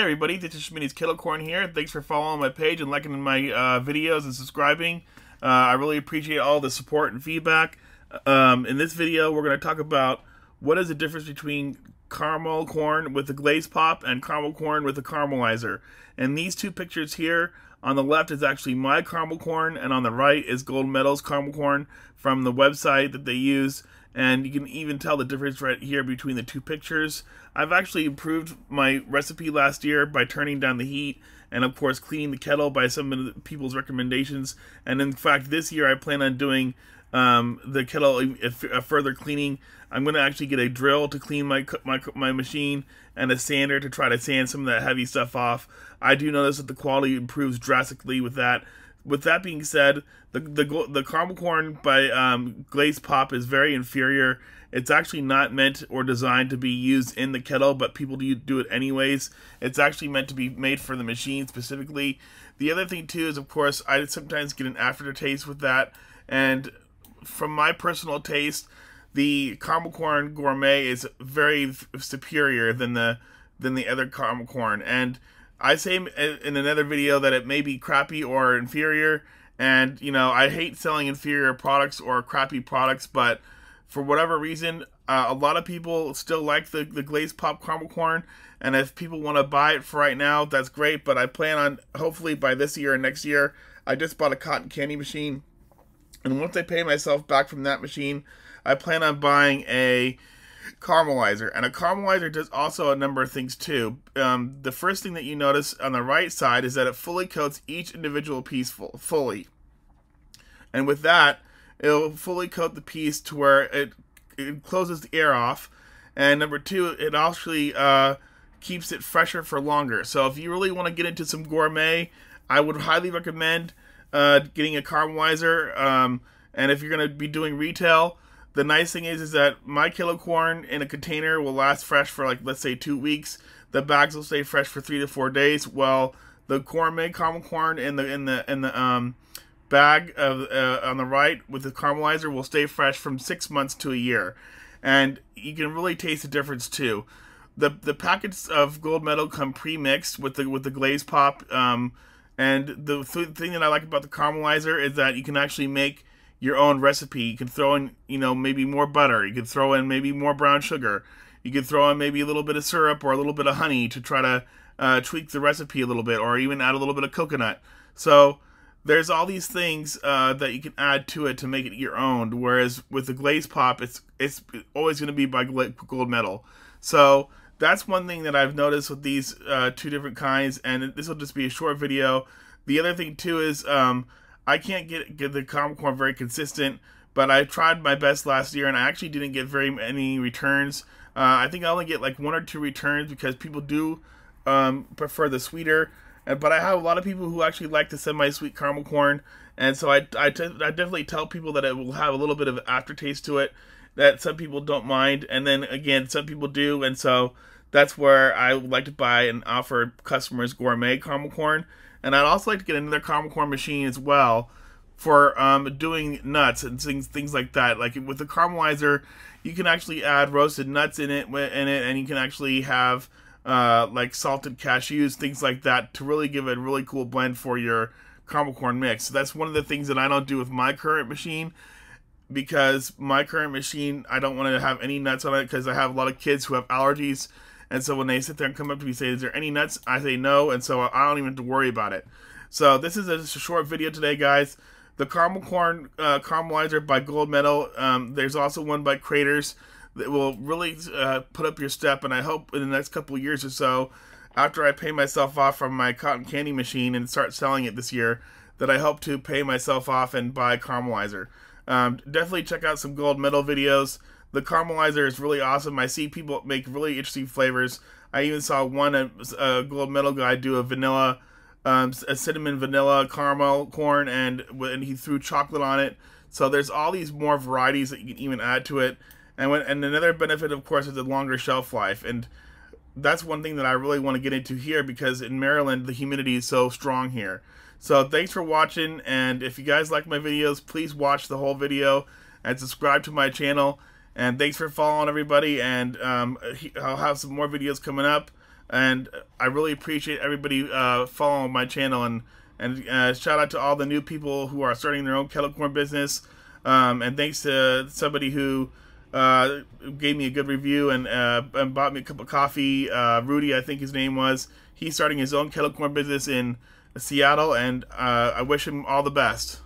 everybody, this is Schmitty's Kettle Corn here. Thanks for following my page and liking my videos and subscribing. I really appreciate all the support and feedback. In this video, we're going to talk about what is the difference between caramel corn with the Glazepop and caramel corn with the caramelizer. And these two pictures here, on the left is actually my caramel corn, and on the right is Gold Medal's caramel corn from the website that they use. And you can even tell the difference right here between the two pictures. I've actually improved my recipe last year by turning down the heat and, of course, cleaning the kettle by some of the people's recommendations. And in fact, this year I plan on doing the kettle a further cleaning. I'm going to actually get a drill to clean my machine and a sander to try to sand some of that heavy stuff off. I do notice that the quality improves drastically with that. With that being said, the caramel corn by Glazepop is very inferior. It's actually not meant or designed to be used in the kettle, but people do it anyways. It's actually meant to be made for the machine specifically. The other thing too is, of course, I sometimes get an aftertaste with that, and from my personal taste, the caramel corn Gourmet is very superior than the other caramel corn. And I say in another video that it may be crappy or inferior, and you know, I hate selling inferior products or crappy products, but for whatever reason, a lot of people still like the Glazepop caramel corn, and if people want to buy it for right now, that's great. But I plan on, hopefully by this year or next year, I just bought a cotton candy machine, and once I pay myself back from that machine, I plan on buying a caramelizer. And a caramelizer does also a number of things too. The first thing that you notice on the right side is that it fully coats each individual piece fully, and with that, it'll fully coat the piece to where it closes the air off. And number two, it actually keeps it fresher for longer. So if you really want to get into some gourmet, I would highly recommend getting a caramelizer. And if you're going to be doing retail, the nice thing is that my kilo corn in a container will last fresh for, like, let's say 2 weeks. The bags will stay fresh for 3 to 4 days. Well, the gourmet caramel corn in the bag on the right with the caramelizer will stay fresh from 6 months to a year, and you can really taste the difference too. The packets of Gold Medal come pre-mixed with the Glazepop, and the thing that I like about the caramelizer is that you can actually make your own recipe. You can throw in, you know, maybe more butter. You can throw in maybe more brown sugar. You can throw in maybe a little bit of syrup or a little bit of honey to try to tweak the recipe a little bit, or even add a little bit of coconut. So there's all these things that you can add to it to make it your own. Whereas with the Glazepop, it's always going to be by Gold Medal. So that's one thing that I've noticed with these two different kinds, and this will just be a short video. The other thing too is I can't get the caramel corn very consistent, but I tried my best last year, and I actually didn't get very many returns. I think I only get like 1 or 2 returns because people do prefer the sweeter. But I have a lot of people who actually like the semi-sweet caramel corn, and so I definitely tell people that it will have a little bit of aftertaste to it that some people don't mind, and then again some people do, and so that's where I would like to buy and offer customers gourmet caramel corn. And I'd also like to get another caramel corn machine as well for doing nuts and things like that. Like with the caramelizer, you can actually add roasted nuts in it, and you can actually have like salted cashews, things like that, to really give it a really cool blend for your caramel corn mix. So that's one of the things that I don't do with my current machine, because my current machine, I don't want to have any nuts on it because I have a lot of kids who have allergies. And so when they sit there and come up to me and say, is there any nuts? I say no, and so I don't even have to worry about it. So this is just a short video today, guys. The caramel corn caramelizer by Gold Medal. There's also one by Craters that will really put up your step, and I hope in the next couple of years or so, after I pay myself off from my cotton candy machine and start selling it this year, that I hope to pay myself off and buy a caramelizer. Definitely check out some Gold Medal videos. The caramelizer is really awesome. I see people make really interesting flavors. I even saw one Gold Medal guy do a vanilla, a cinnamon vanilla caramel corn, and he threw chocolate on it. So there's all these more varieties that you can even add to it. And another benefit, of course, is the longer shelf life. And that's one thing that I really want to get into here, because in Maryland, the humidity is so strong here. So thanks for watching, and if you guys like my videos, please watch the whole video and subscribe to my channel. And thanks for following, everybody, and I'll have some more videos coming up. and I really appreciate everybody following my channel, and shout out to all the new people who are starting their own kettle corn business, and thanks to somebody who gave me a good review and bought me a cup of coffee. Rudy, I think his name was. He's starting his own kettle corn business in Seattle, and I wish him all the best.